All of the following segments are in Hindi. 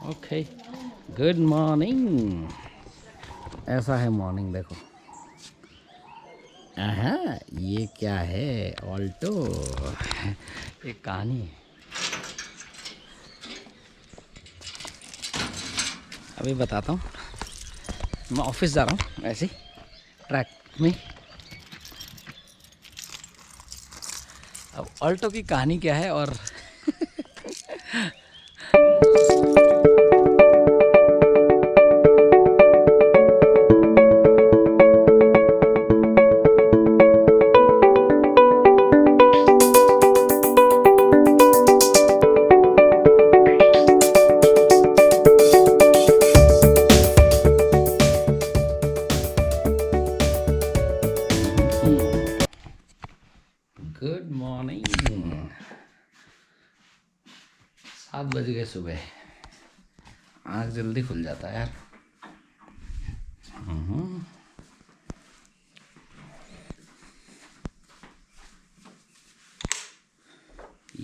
Okay, good morning. ऐसा है मॉर्निंग, देखो। ये क्या है? ऑल्टो। एक कहानी है। अभी बताता हूँ। मैं ऑफिस जा रहा हूँ ऐसे ही ट्रैक में। अब ऑल्टो की कहानी क्या है और गुड मॉर्निंग। 7 बज गए सुबह। आँख जल्दी खुल जाता है यार।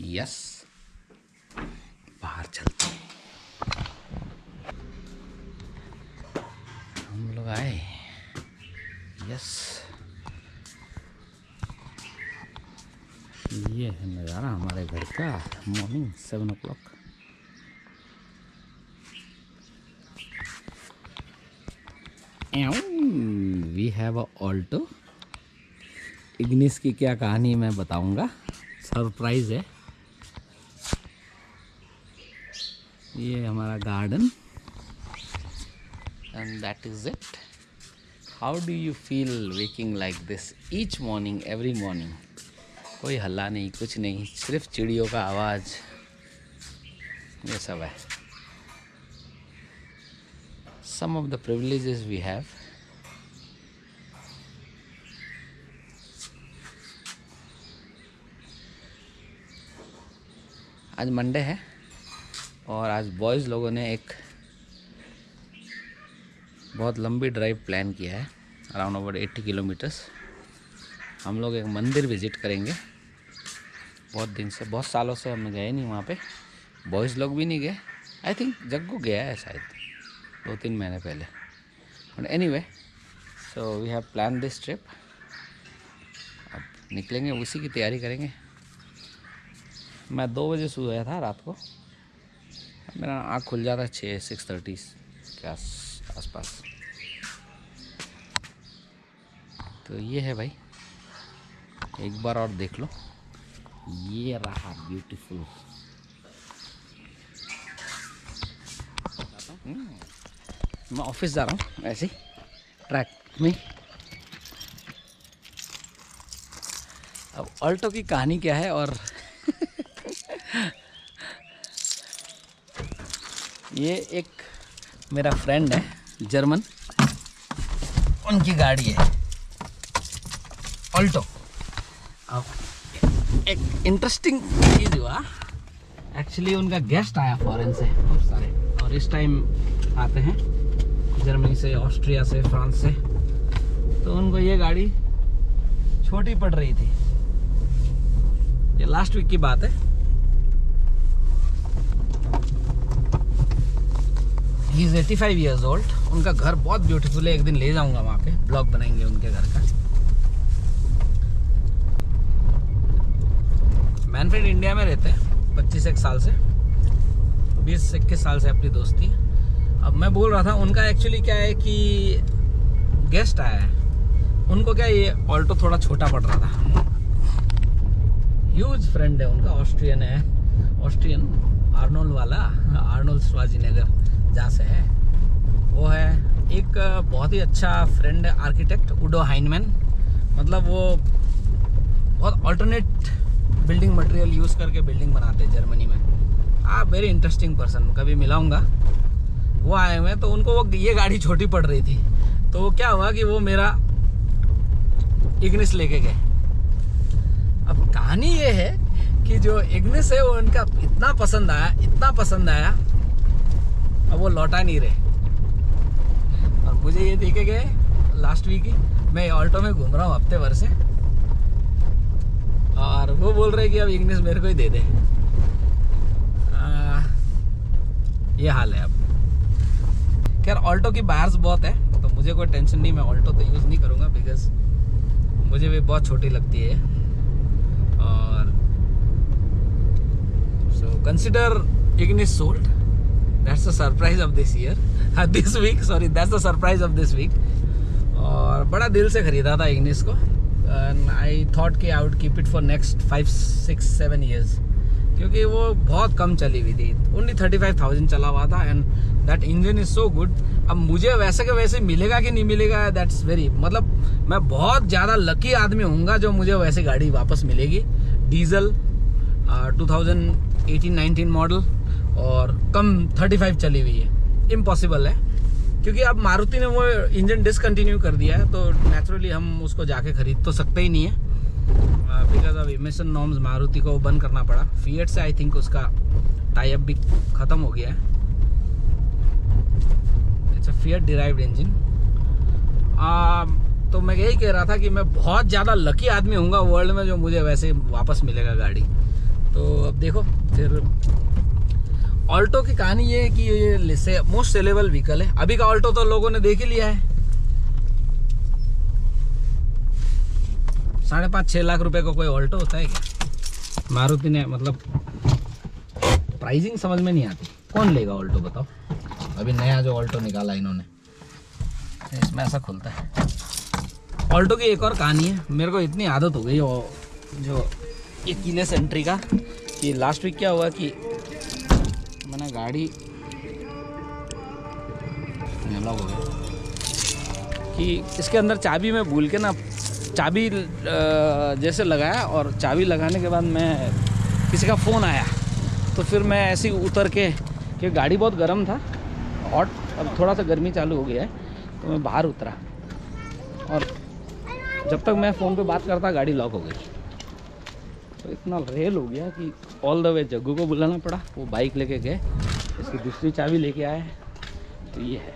यस, बाहर चलते हैं। हम लोग आए। यस, ये है नज़ारा हमारे घर का। Morning 7 o'clock। We have a Alto. Ignis की क्या कहानी मैं बताऊंगा, सरप्राइज है। ये हमारा garden and that is it. How do you feel waking like this each morning, every morning? कोई हल्ला नहीं, कुछ नहीं, सिर्फ चिड़ियों का आवाज़, ये सब है। Some of the privileges we have. आज मंडे है और आज बॉयज़ लोगों ने एक बहुत लंबी ड्राइव प्लान किया है, अराउंड ओवर 80 किलोमीटर्स। हम लोग एक मंदिर विज़िट करेंगे। बहुत दिन से, बहुत सालों से हम गए नहीं वहाँ पे। बॉयज़ लोग भी नहीं गए। आई थिंक जग्गू गया है शायद 2-3 महीने पहले। But anyway, so we have plan this trip. अब निकलेंगे, उसी की तैयारी करेंगे। मैं 2 बजे सो गया था रात को। मेरा आँख खुल जाता है 6-6:30 के आसपास। तो ये है भाई, एक बार और देख लो। ये रहा ब्यूटीफुल। मैं ऑफिस जा रहा हूँ ऐसे ही ट्रैक में। अब ऑल्टो की कहानी क्या है और ये एक मेरा फ्रेंड है जर्मन, उनकी गाड़ी है ऑल्टो। अब एक इंटरेस्टिंग चीज़ हुआ, एक्चुअली उनका गेस्ट आया फॉरेन से बहुत सारे, और इस टाइम आते हैं जर्मनी से, ऑस्ट्रिया से, फ्रांस से। तो उनको ये गाड़ी छोटी पड़ रही थी। ये लास्ट वीक की बात है। He is 85 years old। उनका घर बहुत ब्यूटीफुल है। एक दिन ले जाऊंगा वहाँ पे, ब्लॉग बनाएंगे उनके घर का। मैनफ्रेड इंडिया में रहते हैं 25 साल से, 20-21 साल से अपनी दोस्ती। अब मैं बोल रहा था, उनका एक्चुअली क्या है कि गेस्ट आया है। उनको क्या, ये ऑल्टो थोड़ा छोटा पड़ रहा था। ह्यूज फ्रेंड है उनका, ऑस्ट्रियन है, ऑस्ट्रियन आर्नोल्ड वाला, आर्नोल्ड श्वार्ज़नेगर जहाँ से है वो है। एक बहुत ही अच्छा फ्रेंड है आर्किटेक्ट, उडो हाइनमैन। मतलब वो बहुत ऑल्टरनेट बिल्डिंग मटेरियल यूज़ करके बिल्डिंग बनाते हैं जर्मनी में। वेरी इंटरेस्टिंग पर्सन, कभी मिलाऊंगा। वो आए हुए हैं, तो उनको वो ये गाड़ी छोटी पड़ रही थी। तो क्या हुआ कि वो मेरा इग्निस लेके गए। अब कहानी ये है कि जो इग्निस है वो उनका इतना पसंद आया, इतना पसंद आया, अब वो लौटा नहीं रहे। और मुझे ये देखे गए लास्ट वीक ही, मैं ऑल्टो में घूम रहा हूँ हफ्ते भर से, और वो बोल रहे कि अब इग्निस मेरे को ही दे दे। ये हाल है अब। खैर ऑल्टो की बार्स बहुत है तो मुझे कोई टेंशन नहीं, मैं ऑल्टो तो यूज़ नहीं करूँगा बिकॉज मुझे भी बहुत छोटी लगती है। और so consider Ignis sold, that's the surprise of this year, this week, sorry that's the surprise of this week. और बड़ा दिल से ख़रीदा था इग्निस को एंड आई थॉट कि I would keep it for next 5, 6, 7 years, क्योंकि वो बहुत कम चली हुई थी, ओनली 35,000 चला हुआ था and that engine is so good. अब मुझे वैसे के वैसे मिलेगा कि नहीं मिलेगा, दैट्स वेरी, मतलब मैं बहुत ज़्यादा लकी आदमी होऊंगा जो मुझे वैसे गाड़ी वापस मिलेगी। डीजल 2018-19 मॉडल और कम 35 चली हुई है, इम्पॉसिबल है, क्योंकि अब मारुति ने वो इंजन डिसकंटिन्यू कर दिया है तो नेचुरली हम उसको जाके खरीद तो सकते ही नहीं है because of emission norms. Maruti को बंद करना पड़ा। फिएट से आई थिंक उसका टाई अप भी ख़त्म हो गया है। It's a fiat derived engine. तो मैं यही कह रहा था कि मैं बहुत ज़्यादा लकी आदमी होऊंगा वर्ल्ड में जो मुझे वैसे वापस मिलेगा गाड़ी। तो अब देखो फिर ऑल्टो की कहानी ये है कि ये मोस्ट सेलेबल व्हीकल है। अभी का ऑल्टो तो लोगों ने देख ही लिया है, 5.5-6 लाख रुपए का कोई ऑल्टो होता है क्या? मारुति ने मतलब प्राइसिंग समझ में नहीं आती, कौन लेगा ऑल्टो बताओ। अभी नया जो ऑल्टो निकाला इन्होंने, इसमें ऐसा खुलता है। ऑल्टो की एक और कहानी है, मेरे को इतनी आदत हो गई जो ये कीलेस एंट्री का, कि लास्ट वीक क्या हुआ कि मैंने गाड़ी लॉक हो गया कि इसके अंदर चाबी में भूल के ना चाबी जैसे लगाया और चाबी लगाने के बाद मैं किसी का फ़ोन आया तो फिर मैं ऐसे ही उतर के, क्योंकि गाड़ी बहुत गर्म था, हॉट, अब थोड़ा सा गर्मी चालू हो गया है तो मैं बाहर उतरा और जब तक मैं फ़ोन पे बात करता गाड़ी लॉक हो गई। तो इतना रेल हो गया कि ऑल द वे जग्गू को बुलाना पड़ा, वो बाइक लेके गए, इसकी दूसरी चाबी लेके आए। तो ये है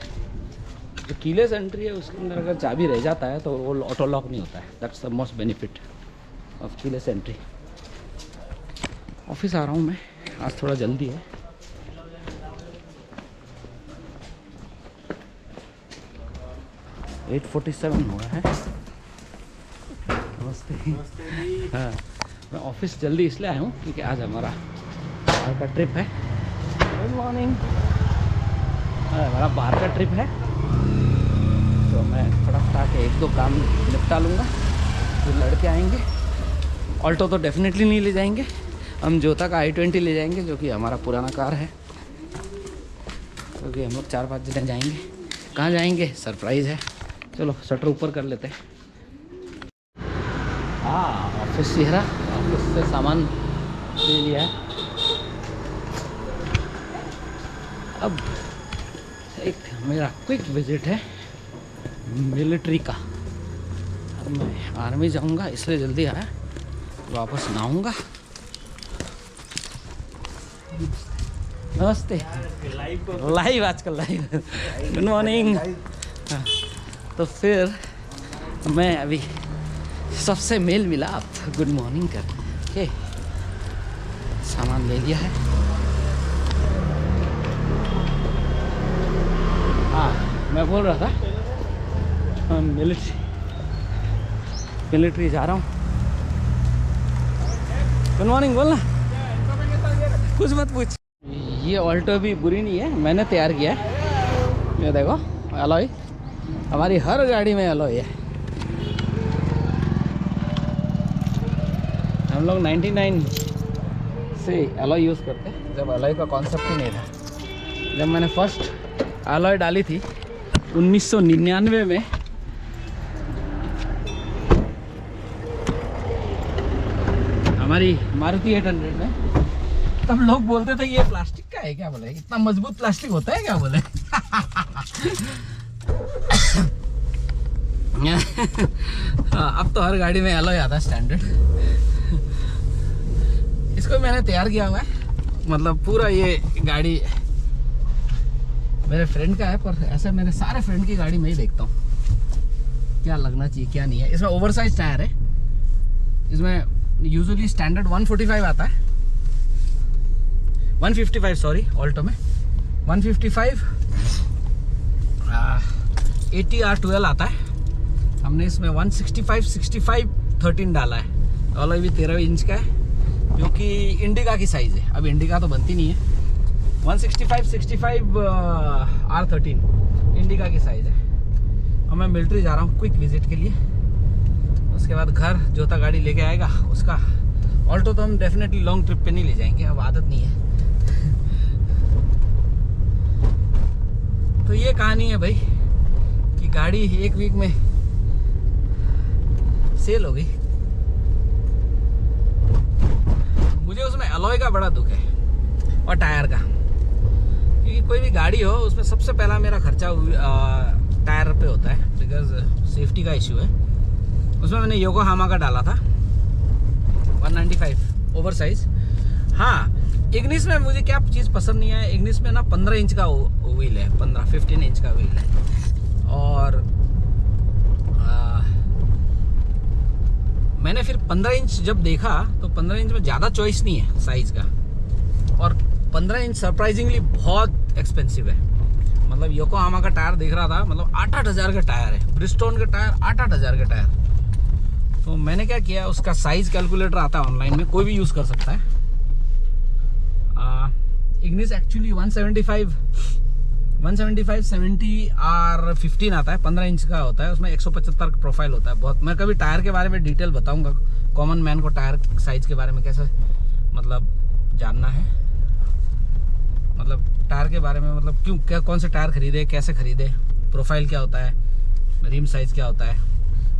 जो कीलेस एंट्री है, उसके अंदर अगर चाबी रह जाता है तो वो ऑटो लॉक नहीं होता है। That's the most benefit of keyless entry. Office आ रहा हूँ मैं, आज थोड़ा जल्दी है। एट 47 हो रहा है। नमस्ते। हाँ, मैं ऑफिस जल्दी इसलिए आया हूँ क्योंकि आज हमारा बाहर का ट्रिप है। Good morning. हमारा बाहर का ट्रिप है तो मैं फटाफट आके 1-2 काम निपटा लूँगा, फिर लड़के आएंगे। ऑल्टो तो डेफिनेटली नहीं ले जाएंगे, हम जोता का i20 ले जाएंगे जो कि हमारा पुराना कार है, क्योंकि हम लोग 4-5 जने जाएंगे। कहाँ जाएंगे सरप्राइज़ है। चलो शटर ऊपर कर लेते हैं। हाँ, ऑफिस चेहरा, ऑफिस से सामान ले लिया है। अब एक मेरा क्विक विजिट है मिलिट्री का। अब मैं आर्मी जाऊंगा इसलिए जल्दी आया, वापस ना आऊँगा। नमस्ते। लाइव आजकल लाइव। Good morning. तो फिर मैं अभी सबसे मेल मिला, आप गुड मॉर्निंग कर के सामान ले लिया है। हाँ, मैं बोल रहा था मिलिट्री जा रहा हूँ। गुड मॉर्निंग बोलना, कुछ मत पूछ। ये ऑल्टो भी बुरी नहीं है, मैंने तैयार किया है। ये देखो अलॉय, हमारी हर गाड़ी में अलॉय है। हम लोग 99 से अलॉय यूज़ करते हैं, जब अलॉय का कॉन्सेप्ट ही नहीं था। जब मैंने फर्स्ट अलॉय डाली थी 1999 में, हमारी मारुति 800 में, तब लोग बोलते थे ये प्लास्टिक का है क्या, बोले इतना मजबूत प्लास्टिक होता है क्या, बोले अब तो हर गाड़ी में अलॉय आता है स्टैंडर्ड। इसको मैंने तैयार किया हुआ है, मतलब पूरा ये गाड़ी मेरे फ्रेंड का है, पर ऐसे मेरे सारे फ्रेंड की गाड़ी में ही देखता हूँ क्या लगना चाहिए क्या नहीं है। इसमें ओवरसाइज टायर है, इसमें यूजुअली स्टैंडर्ड 145 आता है, 155 सॉरी ऑल्टो में, 155 ATR12 आता है। हमने इसमें 165 65 13 डाला है। अलॉय भी 13 इंच का है, जो कि इंडिका की साइज़ है। अब इंडिका तो बनती नहीं है। 165 65 R13 इंडिका की साइज़ है। अब मैं मिलिट्री जा रहा हूँ क्विक विजिट के लिए। उसके बाद घर जोता गाड़ी लेके आएगा उसका। ऑल्टो तो हम डेफिनेटली लॉन्ग ट्रिप पे नहीं ले जाएंगे, अब आदत नहीं है। तो ये कहानी है भाई कि गाड़ी 1 वीक में सेल हो गई। मुझे उसमें अलॉय का बड़ा दुख है और टायर का, क्योंकि कोई भी गाड़ी हो उसमें सबसे पहला मेरा खर्चा टायर पे होता है, बिकॉज सेफ्टी का इशू है। उसमें मैंने योकोहामा का डाला था 195 ओवर साइज। हाँ, इग्निस में मुझे क्या चीज़ पसंद नहीं है, इग्निस में ना 15 इंच का व्हील है, 15 इंच का व्हील है। और मैंने फिर 15 इंच जब देखा तो 15 इंच में ज़्यादा चॉइस नहीं है साइज़ का, और 15 इंच सरप्राइजिंगली बहुत एक्सपेंसिव है। मतलब योकोहामा का टायर देख रहा था, मतलब 8-8 हज़ार का टायर है। ब्रिजस्टोन का टायर 8-8 हज़ार का टायर। तो मैंने क्या किया, उसका साइज़ कैलकुलेटर आता है ऑनलाइन में, कोई भी यूज़ कर सकता है। इग्निस एक्चुअली 175 70 R15 आता है, 15 इंच का होता है। उसमें 175 का प्रोफाइल होता है। बहुत, मैं कभी टायर के बारे में डिटेल बताऊंगा, कॉमन मैन को टायर साइज के बारे में कैसे मतलब जानना है, मतलब टायर के बारे में, मतलब क्यों क्या कौन से टायर खरीदे, कैसे खरीदे, प्रोफाइल क्या होता है, रिम साइज़ क्या होता है,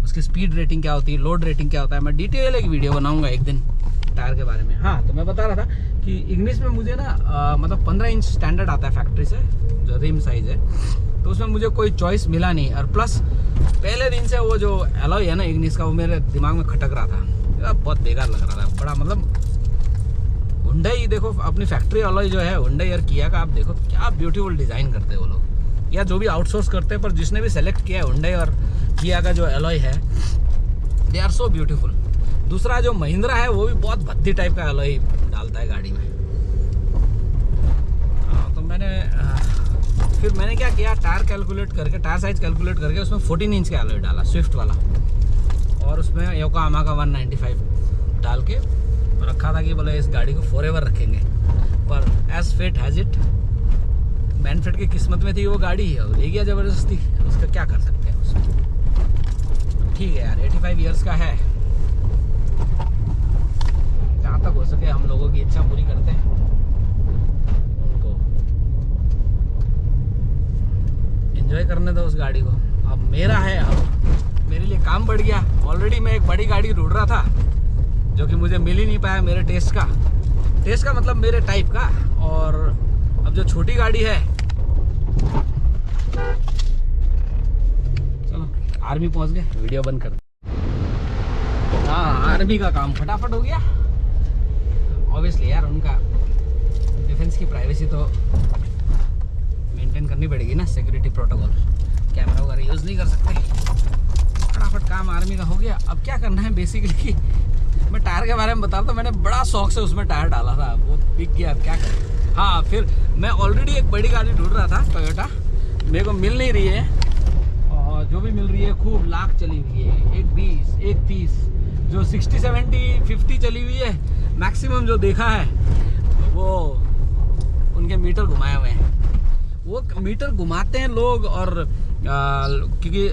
उसकी स्पीड रेटिंग क्या होती है, लोड रेटिंग क्या होता है। मैं डिटेल एक वीडियो बनाऊंगा एक दिन टायर के बारे में। हाँ, तो मैं बता रहा था कि इग्निस में मुझे ना मतलब 15 इंच स्टैंडर्ड आता है फैक्ट्री से, जो रिम साइज़ है। तो उसमें मुझे कोई चॉइस मिला नहीं, और प्लस पहले दिन से वो जो अलॉय है ना इग्निस का, वो मेरे दिमाग में खटक रहा था, बहुत बेकार लग रहा था। बड़ा मतलब हुंडई देखो, अपनी फैक्ट्री अलॉय जो है हुंडई और किया का, आप देखो क्या ब्यूटीफुल डिज़ाइन करते हैं वो लोग, या जो भी आउटसोर्स करते हैं। पर जिसने भी सेलेक्ट किया है हुंडई और किया का जो अलॉय है, दे आर सो ब्यूटीफुल। दूसरा जो महिंद्रा है वो भी बहुत भद्दी टाइप का अलॉय डालता है गाड़ी में। तो फिर मैंने क्या किया, टायर कैलकुलेट करके, टायर साइज कैलकुलेट करके उसमें 14 इंच का अलॉय डाला, स्विफ्ट वाला, और उसमें योकोहामा का 195 डाल के रखा था कि बोले इस गाड़ी को फॉरएवर रखेंगे। पर as fate has it, Manfred की किस्मत में थी वो गाड़ी है, ले गया ज़बरदस्ती, उसका क्या कर सकते हैं उसमें। ठीक है यार, 85 ईयर्स का है, जहाँ तक हो सके हम लोगों की इच्छा पूरी करते हैं उनको, एंजॉय करने दो उस गाड़ी को। अब मेरा है, अब मेरे लिए काम बढ़ गया। ऑलरेडी मैं एक बड़ी गाड़ी ढूंढ रहा था जो कि मुझे मिल ही नहीं पाया मेरे टेस्ट का मतलब मेरे टाइप का। और अब जो छोटी गाड़ी है, चलो आर्मी पहुंच गए, वीडियो बंद कर। हाँ, आर्मी का काम फटाफट हो गया। ऑब्वियसली यार, उनका डिफेंस की प्राइवेसी तो मेंटेन करनी पड़ेगी ना, सिक्योरिटी प्रोटोकॉल, कैमरा वगैरह यूज़ नहीं कर सकते। फटाफट काम आर्मी का हो गया। अब क्या करना है बेसिकली, मैं टायर के बारे में बता रहा था। मैंने बड़ा शौक से उसमें टायर डाला था, वो बिक गया, अब क्या करें। हाँ, फिर मैं ऑलरेडी एक बड़ी गाड़ी ढूंढ रहा था, टोयोटा, मेरे को मिल नहीं रही है, और जो भी मिल रही है खूब लाख चली हुई है, 120 130, जो 60 70 50 चली हुई है मैक्सिमम जो देखा है, वो उनके मीटर घुमाए हुए हैं। वो मीटर घुमाते हैं लोग, और क्योंकि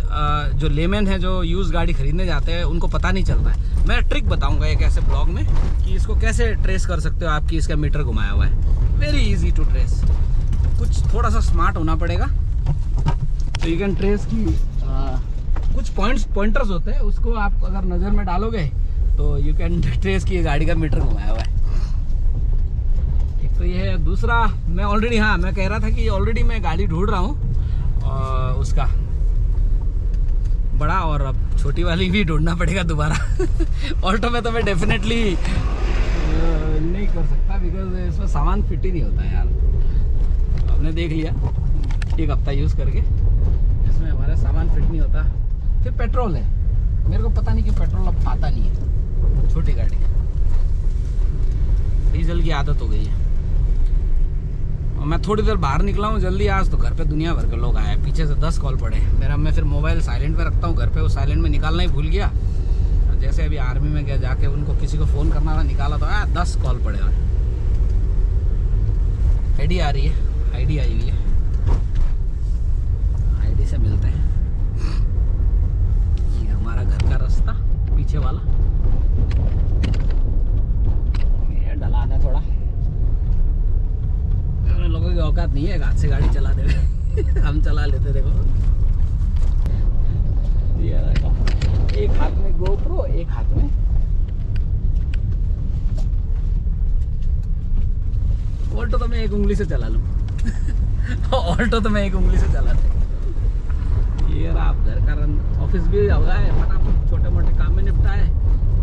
जो लेमैन है जो यूज़ गाड़ी खरीदने जाते हैं उनको पता नहीं चलता है। मैं ट्रिक बताऊंगा एक ऐसे ब्लॉग में कि इसको कैसे ट्रेस कर सकते हो आपकी, इसका मीटर घुमाया हुआ है। वेरी इजी टू ट्रेस, कुछ थोड़ा सा स्मार्ट होना पड़ेगा। तो यू कैन ट्रेस की कुछ पॉइंटर्स होते हैं, उसको आप अगर नज़र में डालोगे तो यू कैन ट्रेस की गाड़ी का मीटर घुमाया हुआ है। एक तो ये है, दूसरा मैं ऑलरेडी, हाँ मैं कह रहा था कि ऑलरेडी मैं गाड़ी ढूंढ रहा हूँ उसका बड़ा, और अब छोटी वाली भी ढूंढना पड़ेगा दोबारा। ऑल्टो में तो मैं डेफिनेटली नहीं कर सकता, बिकॉज इसमें सामान फिट ही नहीं होता है यार। हमने देख लिया एक हफ्ता यूज़ करके, इसमें हमारा सामान फिट नहीं होता। फिर पेट्रोल है, मेरे को पता नहीं कि पेट्रोल अब आता नहीं है छोटी गाड़ी, डीजल की आदत हो गई है। और मैं थोड़ी देर बाहर निकला हूँ जल्दी आज, तो घर पे दुनिया भर के लोग आए, पीछे से 10 कॉल पड़े मेरा। मैं फिर मोबाइल साइलेंट पे रखता हूँ घर पे, वो साइलेंट में निकालना ही भूल गया। जैसे अभी आर्मी में गया, जाके उनको किसी को फ़ोन करना था, निकाला तो 10 कॉल पड़े। और आईडी आ रही है, आईडी आई हुई है, आईडी से मिलते हैं। ये हमारा घर का रास्ता पीछे वाला, ये ढलान है थोड़ा। लोगों की औकात नहीं है हाथ से गाड़ी चला दे हम चला लेते। देखो ये देखो, एक हाथ में गोप्रो, एक हाथ में ऑल्टो। तो मैं एक उंगली से चला लूँ ऑल्टो तो मैं एक उंगली से चला लूँ। ये रहा आप घर का रन। ऑफिस भी होगा है, फटाफट छोटे मोटे काम में निपटा है,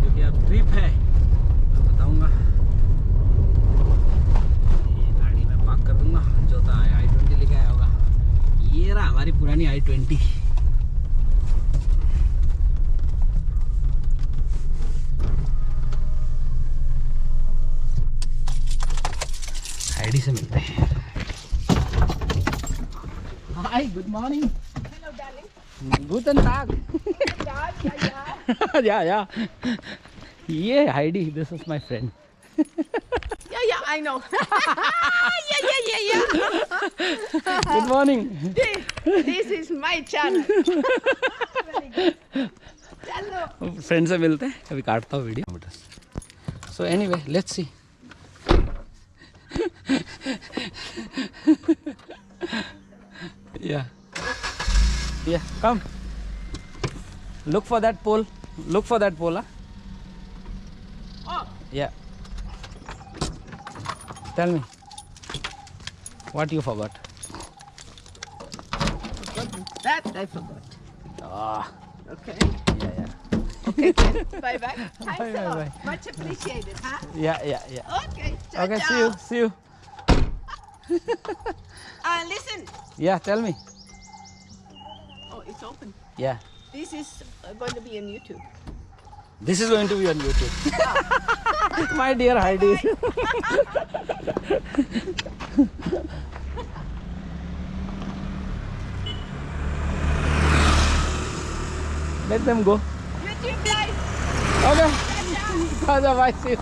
क्योंकि अब ट्रिप है। मैं बताऊँगा, ये गाड़ी में पार्क कर दूँगा। जो था i20 लेके आया होगा। ये रहा हमारी पुरानी i20। आईडी से मिलते हैं। Hi, good morning. Hello, darling. गुडन टाग। Yeah. या ये ID, this is my friend. Yeah, I know. Yeah. Good morning. This is my channel. Very good. Hello. Friend से मिलते हैं, अभी काटता हूँ video. So anyway, let's see. Yeah, come. Look for that pole. Look for that pole, huh? Oh, Yeah. Tell me, what you forgot? that I forgot. Ah, Okay. yeah. Okay, then. Bye-bye. Thanks Bye, a lot. bye. Much appreciated, huh? Yeah. Okay. Okay, ciao. see you. Listen. Yeah, tell me. Oh, it's open. Yeah. This is going to be on YouTube. This is going to be on YouTube. My dear Heidi. Let them go. YouTube live. Okay. Ciao. Bye. See you.